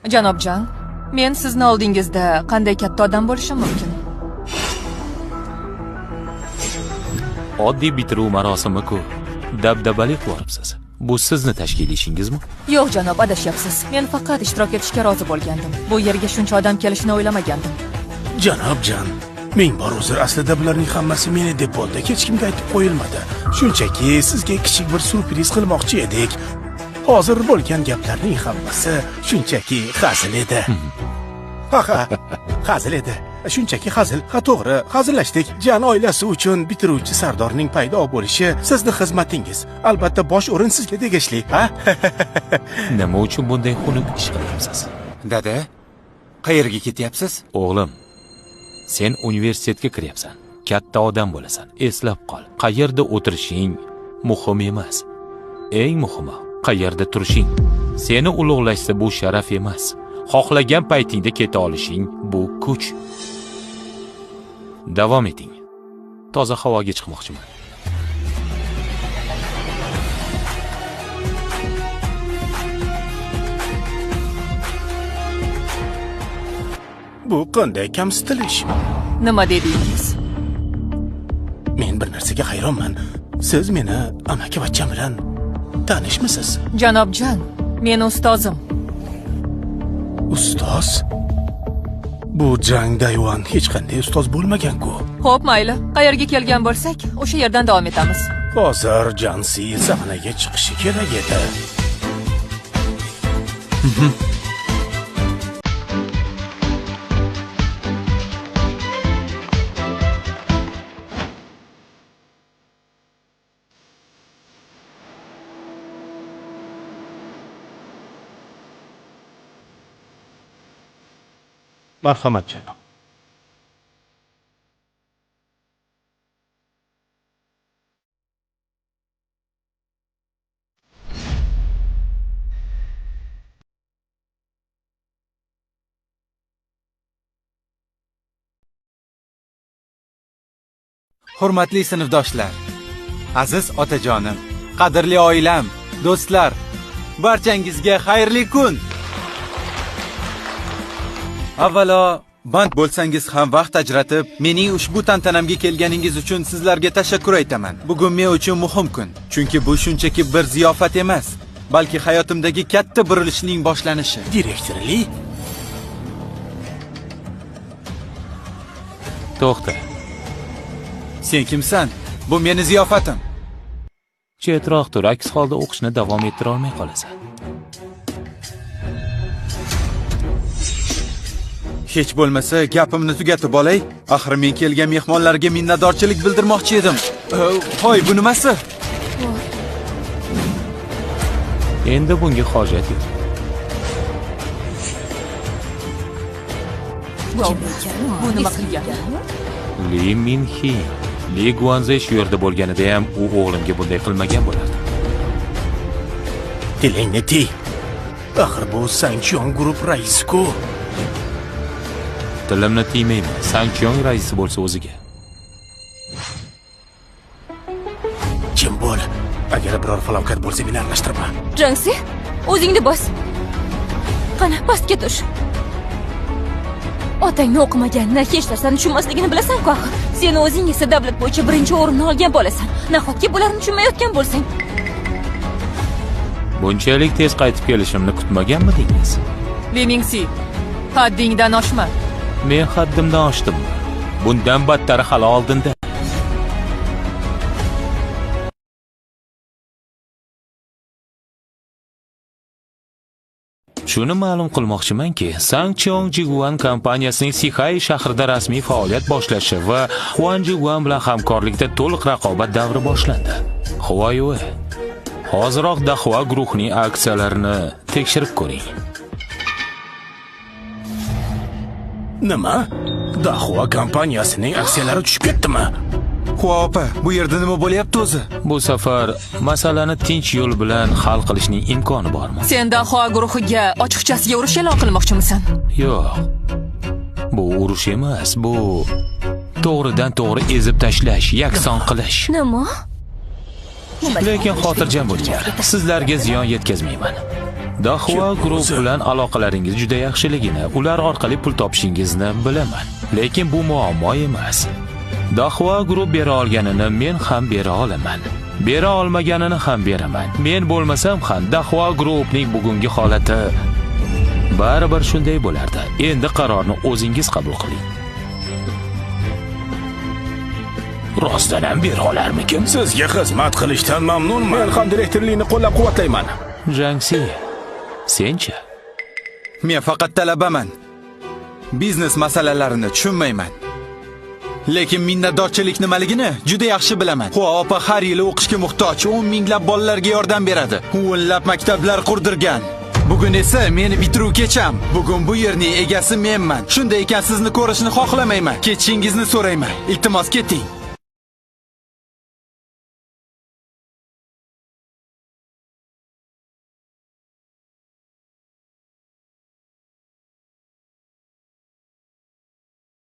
Janobjon, men sizni oldingizda qanday katta odam bo'lishim mumkin? Oddiy bitiruv marosimi-ku. Dabdabali qilibsiz. Bu sizni tashkil ishingizmi? Yo'q janob, adashyapsiz. Men faqat ishtirok etishga rozi bo'lgandim. Bu yerga shuncha odam kelishini o'ylamagandim. Janobjon, ming bor uzr, aslida bularning hammasi meni deb bo'ldi. Hech kimga aytib qo'yilmadi. Shunchaki sizga kichik bir surpriz qilmoqchi edik. Hozir bo'lgan gaplarning hammasi shunchaki hazil edi. Ha, hazil edi. Shunchaki hazil. Ha, to'g'ri, hazillashdik. Jan oilasi uchun bitiruvchi sardorning paydo bo'lishi sizni xizmatingiz. Albatta bosh o'rin sizga tegishli, ha? Nima uchun bunday xunuk ish qilyapsiz? Dada, qayerga ketyapsiz? O'g'lim, sen universitetga kiryapsan. Katta odam bo'lasan. Eslab qol. Qayerda o'tirishing muhim emas. Eng muhimi, qayerda turishing. Seni ulug'lashsa bu sharaf emas. Xohlagan paytingda keta olishing bu kuch. Davom eting. Toza havoga chiqmoqchiman. Bu qanday kamsitilish? Nima dedingiz? Men bir narsaga hayronman. Siz meni amakivachcham bilan tanishmisiz? Janobjon, men ustozim. Ustoz? Bu jang Dayvan hech qanday ustoz bo'lmagan-ku. Xo'p, mayli. Qayerga kelgan bo'lsak, o'sha yerdan davom etamiz. Hozir Jansi sahnaga chiqishi kerak edi. Marhamat janob. Hurmatli sinfdoshlar, aziz otajonim, qadrli oilam, do'stlar, barchangizga xayrli kun. Avvalo, band bo'lsangiz ham vaqt ajratib, mening ushbu tantanamga kelganingiz uchun sizlarga tashakkur aytaman. Bugun men uchun muhim kun, chunki bu shunchaki bir ziyofat emas, balki hayotimdagi katta burilishning boshlanishi. Direktorli? To'xta. Sen kimsan? Bu meni ziyofatim. Chetroq tur, aks holda o'qishni davom ettira olmay qolasan. Hech bo'lmasa gapimni tugatib olay. Axir men kelgan mehmonlarga minnatdorchilik bildirmoqchi edim. Hoy, bu nimasi? Endi bunga hojat yo'q. Bu nima qilgan? Li Minxi, Li Guanze shu yerda bo'lganida ham u o'g'limga bunday qilmagan bo'lardi. Tilingni tiy. Axir bu Sanchyon guruh raisi-ku. Tilimni tiymayman. Sanchyon raisi bo'lsa o'ziga. Kim bo'l? Agar biror falokat bo'lsa meni aralashtirma. Jansi, o'zingni bos. Qani, pastga tush. Otangni o'qimaganini, hech narsani tushunmasligini bilasan-ku axir. Sen o'zing esa davlat bo'yicha birinchi o'rinni olgan bo'lasan. Nahotki bularni tushunmayotgan bo'lsang? Bunchalik tez qaytib kelishimni kutmaganmidingiz? Li Mingsi, haddingdan oshma. Men haddimdan oshdim. Bundan battari hali oldinda. Shuni ma'lum qilmoqchimanki, Sangchong Jiguan kompaniyasining Sixai shahrida rasmiy faoliyat boshlashi va Huan Jiguan bilan hamkorlikda to'liq raqobat davri boshlandi. Huawei, hoziroq Dahua guruhining aksiyalarini tekshirib ko'ring. Nima? Dahua kompaniyasining aksiyalari tushib ketdimi? Hua opa, bu yerda nima bo'lyapti o'zi? Bu safar masalani tinch yo'l bilan hal qilishning imkoni bormi? Sen Dahua guruhiga ochiqchasiga urush e'lon qilmoqchimisan? Yo'q. Bu urush emas, bu to'g'ridan to'g'ri ezib tashlash, yakson qilish. Nima? Lekin xotirjam bo'linglar. Sizlarga ziyon yetkazmayman. Dahvo guruh bilan aloqalaringiz juda yaxshiligini, ular orqali pul topishingizni bilaman. Lekin bu muammo emas. Dahvo guruh bera olganini men ham bera olaman. Bera olmaganini ham beraman. Men bo'lmasam ham Dahvo guruhning bugungi holati baribir shunday bo'lardi. Endi qarorni o'zingiz qabul qiling. Rostdan ham bera olarmikin? Sizga xizmat qilishdan mamnunman. Men ham direktorlikni qo'llab-quvvatlayman. Jangsi, senchi? Men faqat talabaman. Biznes masalalarini tushunmayman. Lekin minnatdorchilik nimaligini juda yaxshi bilaman. Xo opa har yili o'qishga muhtoj 10 minglab bolalarga yordam beradi. U o'nlab maktablar qurdirgan. Bugun esa meni bitiruv kecham. Bugun bu yerning egasi menman. Shunday ekan sizni ko'rishni xohlamayman. Ketishingizni so'rayman. Iltimos keting.